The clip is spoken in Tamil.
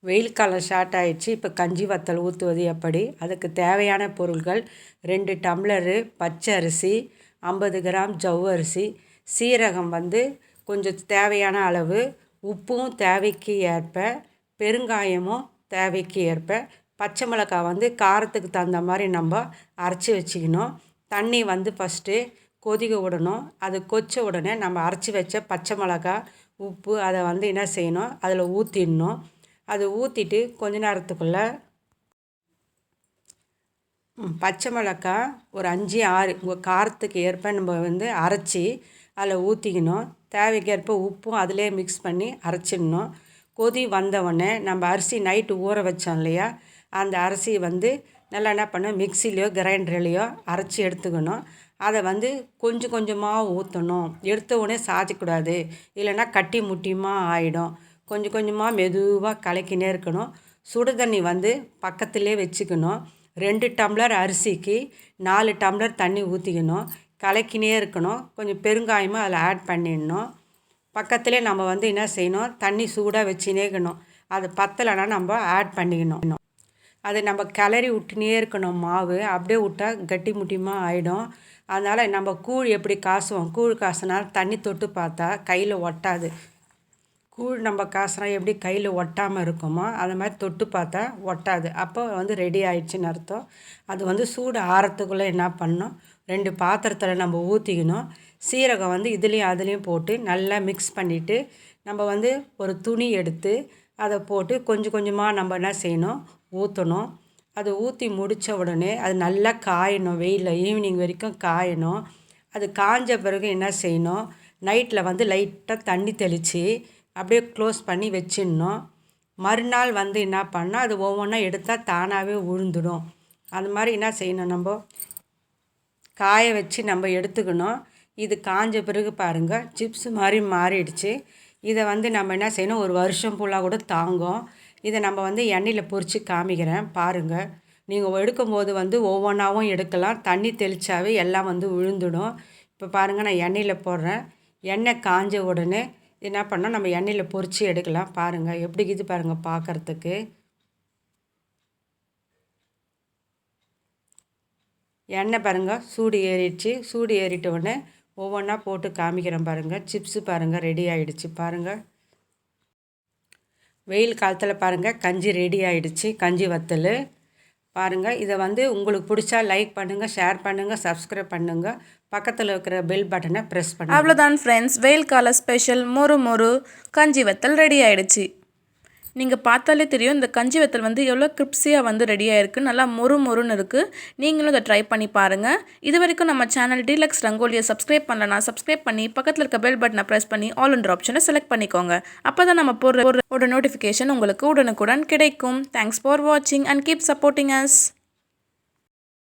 வெயில் காலம் ஸ்டார்ட் ஆயிடுச்சு. இப்போ கஞ்சி வத்தல் ஊற்றுவது எப்படி? அதுக்கு தேவையான பொருட்கள் 2 டம்ளரு பச்சை அரிசி, 50 கிராம் ஜவ்வரிசி, சீரகம் கொஞ்சம் தேவையான அளவு, உப்பும் தேவைக்கு ஏற்ப, பெருங்காயமும் தேவைக்கு ஏற்ப, பச்சை மிளகாய் காரத்துக்கு தகுந்த மாதிரி நம்ம அரைச்சி வச்சுக்கணும். தண்ணி ஃபஸ்ட்டு கொதிக்க விடணும். அது கொச்ச உடனே நம்ம அரைச்சி வச்ச பச்சை மிளகாய், உப்பு அதை என்ன செய்யணும், அதில் ஊற்றிடணும். அதை ஊற்றிட்டு கொஞ்ச நேரத்துக்குள்ளே பச்சை மிளகாய் ஒரு 5-6 உங்கள் காரத்துக்கு ஏற்ப நம்ம அரைச்சி அதில் ஊற்றிக்கணும். தேவைக்கேற்ப உப்பும் அதிலே மிக்ஸ் பண்ணி அரைச்சிடணும். கொதி வந்தவுடனே நம்ம அரிசி நைட்டு ஊற வச்சோம் இல்லையா, அந்த அரிசியை நல்லா என்ன பண்ணணும், மிக்சிலையோ கிரைண்டர்லையோ அரைச்சி எடுத்துக்கணும். அதை கொஞ்சம் கொஞ்சமாக ஊற்றணும். எடுத்த உடனே சாய்ச்சக்கூடாது, இல்லைன்னா கட்டி முட்டியமாக ஆகிடும். கொஞ்சம் கொஞ்சமாக மெதுவாக கலக்கினே இருக்கணும். சுடு தண்ணி பக்கத்திலே வச்சுக்கணும். 2 டம்ளர் அரிசிக்கு 4 டம்ளர் தண்ணி ஊற்றிக்கணும். கலக்கினே இருக்கணும். கொஞ்சம் பெருங்காயமும் அதில் ஆட் பண்ணிடணும். பக்கத்திலே நம்ம என்ன செய்யணும், தண்ணி சூடாக வச்சுனே இருக்கணும். அது பத்தலைன்னா நம்ம ஆட் பண்ணிக்கணும். அது நம்ம கிளறி விட்டுனே இருக்கணும். மாவு அப்படியே விட்டால் கட்டி முட்டியமாக ஆகிடும். அதனால் நம்ம கூழ் எப்படி காசுவோம், கூழ் காசுனா தண்ணி தொட்டு பார்த்தா கையில் ஒட்டாது. கூழ் நம்ம காசுனா எப்படி கையில் ஒட்டாமல் இருக்குமோ அது மாதிரி தொட்டு பார்த்தா ஒட்டாது. அப்போ ரெடி ஆயிடுச்சுன்னு அர்த்தம். அது சூடு ஆறத்துக்குள்ளே என்ன பண்ணணும், 2 பாத்திரத்தில் நம்ம ஊற்றிக்கணும். சீரகம் இதுலேயும் அதுலேயும் போட்டு நல்லா மிக்ஸ் பண்ணிவிட்டு நம்ம ஒரு துணி எடுத்து அதை போட்டு கொஞ்சம் கொஞ்சமாக நம்ம என்ன செய்யணும், ஊற்றணும். அதை ஊற்றி முடித்த உடனே அது நல்லா காயணும். வெயிலில் ஈவினிங் வரைக்கும் காயணும். அது காஞ்ச பிறகு என்ன செய்யணும், நைட்டில் லைட்டாக தண்ணி தெளித்து அப்படியே க்ளோஸ் பண்ணி வச்சிடணும். மறுநாள் என்ன பண்ணால் அது ஒவ்வொன்றா எடுத்தால் தானாகவே உழுந்துடும். அது மாதிரி என்ன செய்யணும், நம்ம காய வச்சு நம்ம எடுத்துக்கணும். இது காஞ்ச பிறகு பாருங்கள் சிப்ஸ் மாதிரி மாறிடுச்சு. இதை நம்ம என்ன செய்யணும், ஒரு வருஷம் ஃபுல்லாக கூட தாங்கும். இதை நம்ம எண்ணெயில் பொரித்து காமிக்கிறேன் பாருங்கள். நீங்கள் எடுக்கும்போது ஒவ்வொன்றாவும் எடுக்கலாம். தண்ணி தெளித்தாவே எல்லாம் விழுந்துடும். இப்போ பாருங்கள், நான் எண்ணெயில் போடுறேன். எண்ணெய் காஞ்ச உடனே என்ன பண்ணால் நம்ம எண்ணெயில் பொரித்து எடுக்கலாம். பாருங்கள் எப்படி இது பாருங்கள் பார்க்குறதுக்கு. எண்ணெய் பாருங்கள் சூடு ஏறிடுச்சு. சூடு ஏறிட்ட உடனே ஒவ்வொன்றா போட்டு காமிக்கிறேன் பாருங்கள். சிப்ஸு பாருங்கள் ரெடி ஆகிடுச்சு பாருங்கள். வெயில் காலத்தில் பாருங்கள் கஞ்சி ரெடி ஆகிடுச்சு. கஞ்சி வத்தல் பாருங்கள். இதை உங்களுக்கு பிடிச்சா லைக் பண்ணுங்கள், ஷேர் பண்ணுங்கள், சப்ஸ்கிரைப் பண்ணுங்கள். பக்கத்தில் இருக்கிற பெல் பட்டனை ப்ரெஸ் பண்ணுங்கள். அவ்வளோதான் ஃப்ரெண்ட்ஸ், வெயில் கால ஸ்பெஷல் மொறு கஞ்சி வத்தல் ரெடி ஆகிடுச்சு. நீங்கள் பார்த்தாலே தெரியும் இந்த கஞ்சி வத்தல் எவ்வளோ கிரிப்ஸியாக ரெடி ஆகிருக்கு. நல்லா மொறுன்னு இருக்குது. நீங்களும் இதை ட்ரை பண்ணி பாருங்கள். இது வரைக்கும் நம்ம சேனல் டீலக்ஸ் ரங்கோலியை சப்ஸ்கிரைப் பண்ணலன்னா சப்ஸ்கிரைப் பண்ணி பக்கத்தில் இருக்க பெல் பட்டனை ப்ரெஸ் பண்ணி ஆல் என்ற ஆப்ஷனை செலக்ட் பண்ணிக்கோங்க. அப்போ தான் நம்ம போடுற நோட்டிஃபிகேஷன் உங்களுக்கு உடனுக்குடன் கிடைக்கும். தேங்க்ஸ் ஃபார் வாட்சிங் அண்ட் கீப் சப்போர்ட்டிங் அஸ்.